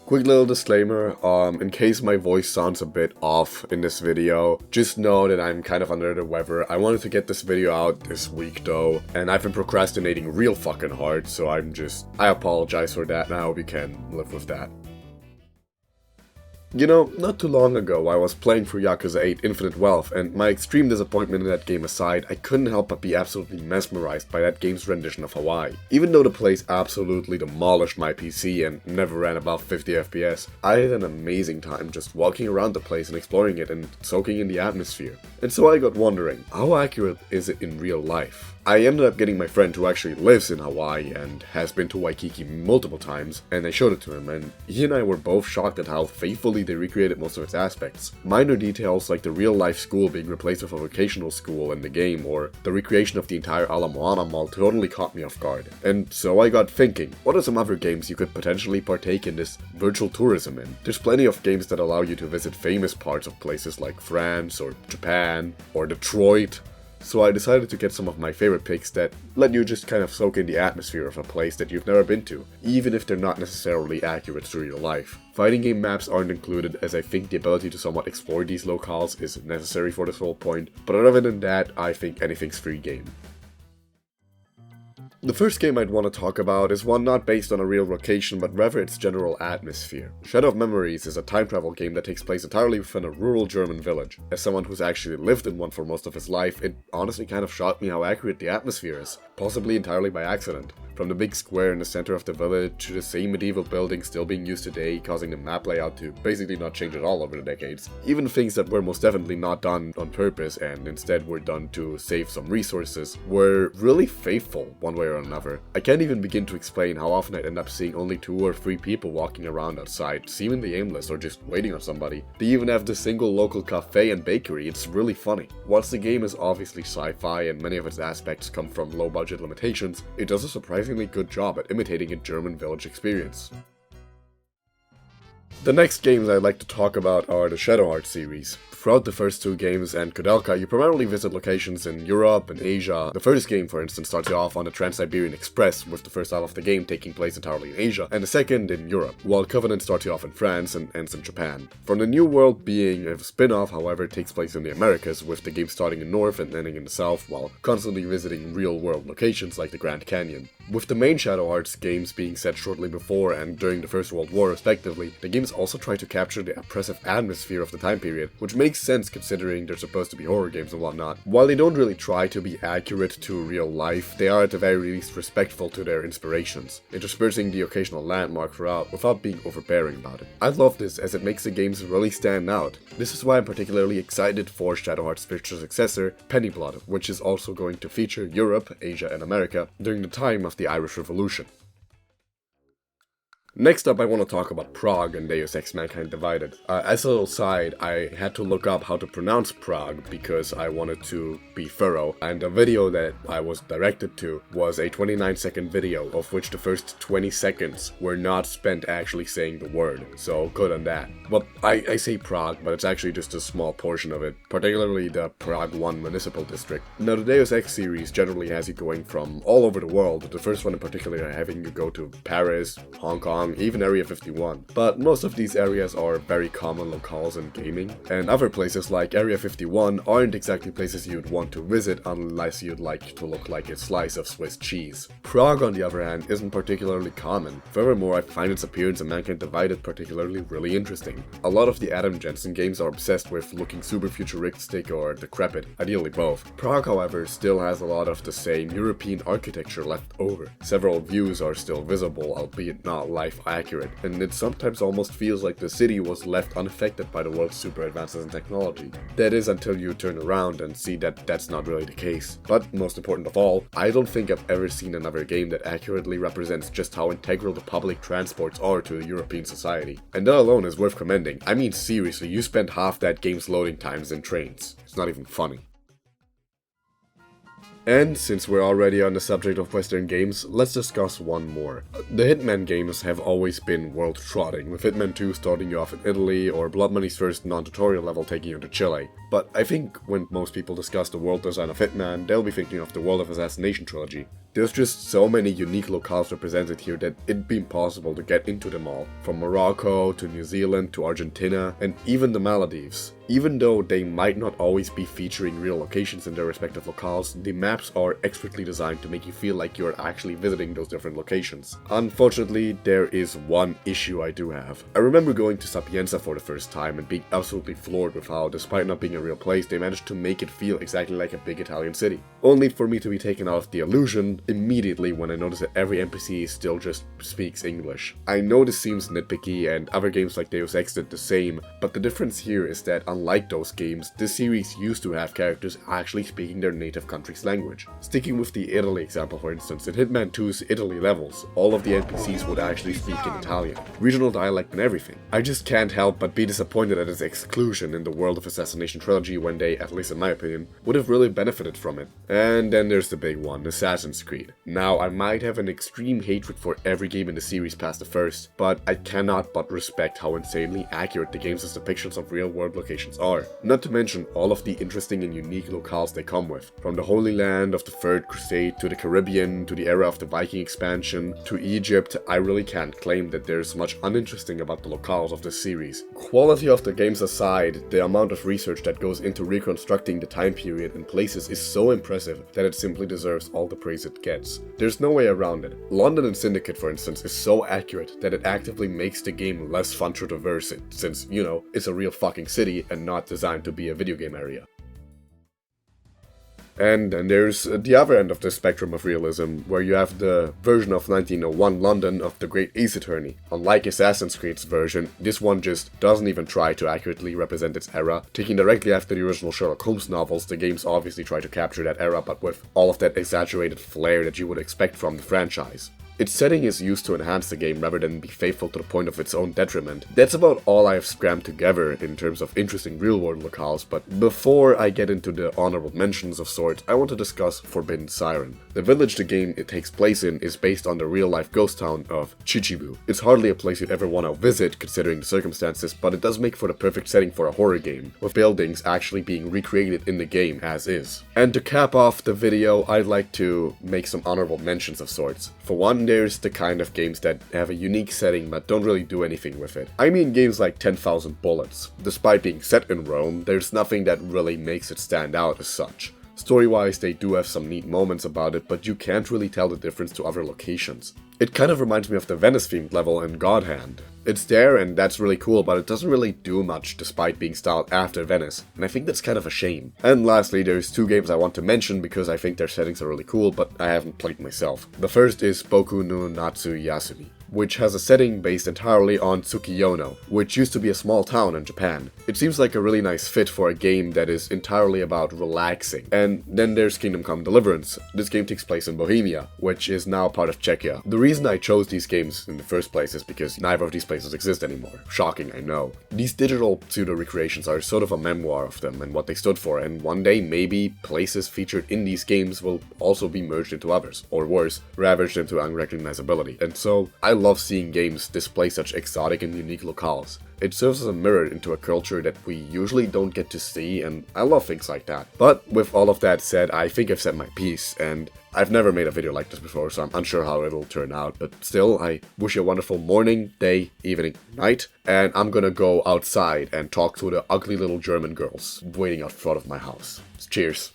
Quick little disclaimer, in case my voice sounds a bit off in this video, just know that I'm kind of under the weather. I wanted to get this video out this week though, and I've been procrastinating real fucking hard, so I apologize for that, and I hope you can live with that. You know, not too long ago I was playing through Yakuza 8 Infinite Wealth, and my extreme disappointment in that game aside, I couldn't help but be absolutely mesmerized by that game's rendition of Hawaii. Even though the place absolutely demolished my PC and never ran above 50 FPS, I had an amazing time just walking around the place and exploring it and soaking in the atmosphere. And so I got wondering, how accurate is it in real life? I ended up getting my friend who actually lives in Hawaii and has been to Waikiki multiple times, and I showed it to him, and he and I were both shocked at how faithfully they recreated most of its aspects. Minor details like the real-life school being replaced with a vocational school in the game, or the recreation of the entire Ala Moana Mall totally caught me off guard. And so I got thinking, what are some other games you could potentially partake in this virtual tourism in? There's plenty of games that allow you to visit famous parts of places like France, or Japan, or Detroit. So I decided to get some of my favorite picks that let you just kind of soak in the atmosphere of a place that you've never been to, even if they're not necessarily accurate to real life. Fighting game maps aren't included, as I think the ability to somewhat explore these locales is necessary for this whole point, but other than that, I think anything's free game. The first game I'd want to talk about is one not based on a real location, but rather its general atmosphere. Shadow of Memories is a time travel game that takes place entirely within a rural German village. As someone who's actually lived in one for most of his life, it honestly kind of shocked me how accurate the atmosphere is, possibly entirely by accident. From the big square in the center of the village to the same medieval buildings still being used today, causing the map layout to basically not change at all over the decades. Even things that were most definitely not done on purpose and instead were done to save some resources were really faithful one way or another. I can't even begin to explain how often I'd end up seeing only 2 or 3 people walking around outside, seemingly aimless or just waiting on somebody. They even have this single local cafe and bakery, it's really funny. Whilst the game is obviously sci-fi and many of its aspects come from low budget limitations, it does a surprisingly good job at imitating a German village experience. The next games I'd like to talk about are the Shadow Heart series. Throughout the first 2 games and Kudelka, you primarily visit locations in Europe and Asia. The first game, for instance, starts you off on the Trans-Siberian Express, with the first half of the game taking place entirely in Asia, and the second in Europe, while Covenant starts you off in France and ends in Japan. From the New World being a spin-off, however, it takes place in the Americas, with the game starting in North and ending in the South, while constantly visiting real-world locations like the Grand Canyon. With the main Shadow Hearts games being set shortly before and during the First World War respectively, the games also try to capture the oppressive atmosphere of the time period, which makes sense considering they're supposed to be horror games and whatnot. While they don't really try to be accurate to real life, they are at the very least respectful to their inspirations, interspersing the occasional landmark throughout without being overbearing about it. I love this as it makes the games really stand out. This is why I'm particularly excited for Shadow Hearts' future successor, Pennyblood, which is also going to feature Europe, Asia and America during the time of the Irish Revolution. Next up, I want to talk about Prague and Deus Ex Mankind Divided. As a little side, I had to look up how to pronounce Prague because I wanted to be thorough, and the video that I was directed to was a 29-second video, of which the first 20 seconds were not spent actually saying the word, so good on that. Well, I say Prague, but it's actually just a small portion of it, particularly the Prague 1 municipal district. Now, the Deus Ex series generally has you going from all over the world, the first one in particular having you go to Paris, Hong Kong, even Area 51. But most of these areas are very common locales in gaming, and other places like Area 51 aren't exactly places you'd want to visit unless you'd like to look like a slice of Swiss cheese. Prague, on the other hand, isn't particularly common. Furthermore, I find its appearance in Mankind Divided particularly really interesting. A lot of the Adam Jensen games are obsessed with looking super futuristic or decrepit, ideally both. Prague, however, still has a lot of the same European architecture left over. Several views are still visible, albeit not life accurate, and it sometimes almost feels like the city was left unaffected by the world's super advances in technology. That is until you turn around and see that that's not really the case. But most important of all, I don't think I've ever seen another game that accurately represents just how integral the public transports are to European society. And that alone is worth commending. I mean, seriously, you spend half that game's loading times in trains. It's not even funny. And since we're already on the subject of Western games, let's discuss one more. The Hitman games have always been world-trotting, with Hitman 2 starting you off in Italy, or Blood Money's first non-tutorial level taking you to Chile. But I think when most people discuss the world design of Hitman, they'll be thinking of the World of Assassination trilogy. There's just so many unique locales represented here that it'd be impossible to get into them all. From Morocco to New Zealand to Argentina and even the Maldives. Even though they might not always be featuring real locations in their respective locales, the maps are expertly designed to make you feel like you're actually visiting those different locations. Unfortunately, there is one issue I do have. I remember going to Sapienza for the first time and being absolutely floored with how, despite not being a real place, they managed to make it feel exactly like a big Italian city. Only for me to be taken out of the illusion immediately when I noticed that every NPC still just speaks English. I know this seems nitpicky and other games like Deus Ex did the same, but the difference here is that unlike those games, this series used to have characters actually speaking their native country's language. Sticking with the Italy example for instance, in Hitman 2's Italy levels, all of the NPCs would actually speak in Italian. Regional dialect and everything. I just can't help but be disappointed at its exclusion in the World of Assassination trilogy when they, at least in my opinion, would have really benefited from it. And then there's the big one, Assassin's Creed. Now, I might have an extreme hatred for every game in the series past the first, but I cannot but respect how insanely accurate the game's depictions of real-world locations are. Not to mention all of the interesting and unique locales they come with. From the Holy Land of the Third Crusade to the Caribbean to the era of the Viking expansion to Egypt, I really can't claim that there's much uninteresting about the locales of this series. Quality of the games aside, the amount of research that goes into reconstructing the time period and places is so impressive that it simply deserves all the praise it gets. There's no way around it. London and Syndicate, for instance, is so accurate that it actively makes the game less fun to traverse it, since, you know, it's a real fucking city and not designed to be a video game area. And then there's the other end of the spectrum of realism, where you have the version of 1901 London of the Great Ace Attorney. Unlike Assassin's Creed's version, this one just doesn't even try to accurately represent its era. Taking directly after the original Sherlock Holmes novels, the games obviously try to capture that era, but with all of that exaggerated flair that you would expect from the franchise. Its setting is used to enhance the game rather than be faithful to the point of its own detriment. That's about all I have scrammed together in terms of interesting real-world locales, but before I get into the honorable mentions of sorts, I want to discuss Forbidden Siren. The village the game it takes place in is based on the real-life ghost town of Chichibu. It's hardly a place you'd ever want to visit considering the circumstances, but it does make for the perfect setting for a horror game, with buildings actually being recreated in the game as is. And to cap off the video, I'd like to make some honorable mentions of sorts. For one, there's the kind of games that have a unique setting but don't really do anything with it. I mean games like 10,000 Bullets. Despite being set in Rome, there's nothing that really makes it stand out as such. Story-wise, they do have some neat moments about it, but you can't really tell the difference to other locations. It kind of reminds me of the Venice-themed level in God Hand. It's there and that's really cool, but it doesn't really do much despite being styled after Venice, and I think that's kind of a shame. And lastly, there's two games I want to mention because I think their settings are really cool, but I haven't played myself. The first is Boku no Natsu Yasumi, which has a setting based entirely on Tsukiyono, which used to be a small town in Japan. It seems like a really nice fit for a game that is entirely about relaxing. And then there's Kingdom Come Deliverance. This game takes place in Bohemia, which is now part of Czechia. The reason I chose these games in the first place is because neither of these places exist anymore. Shocking, I know. These digital pseudo-recreations are sort of a memoir of them and what they stood for, and one day maybe places featured in these games will also be merged into others, or worse, ravaged into unrecognizability. And so, I love seeing games display such exotic and unique locales. It serves as a mirror into a culture that we usually don't get to see, and I love things like that. But with all of that said, I think I've said my piece, and I've never made a video like this before, so I'm unsure how it'll turn out. But still, I wish you a wonderful morning, day, evening, night, and I'm gonna go outside and talk to the ugly little German girls waiting out front of my house. Cheers.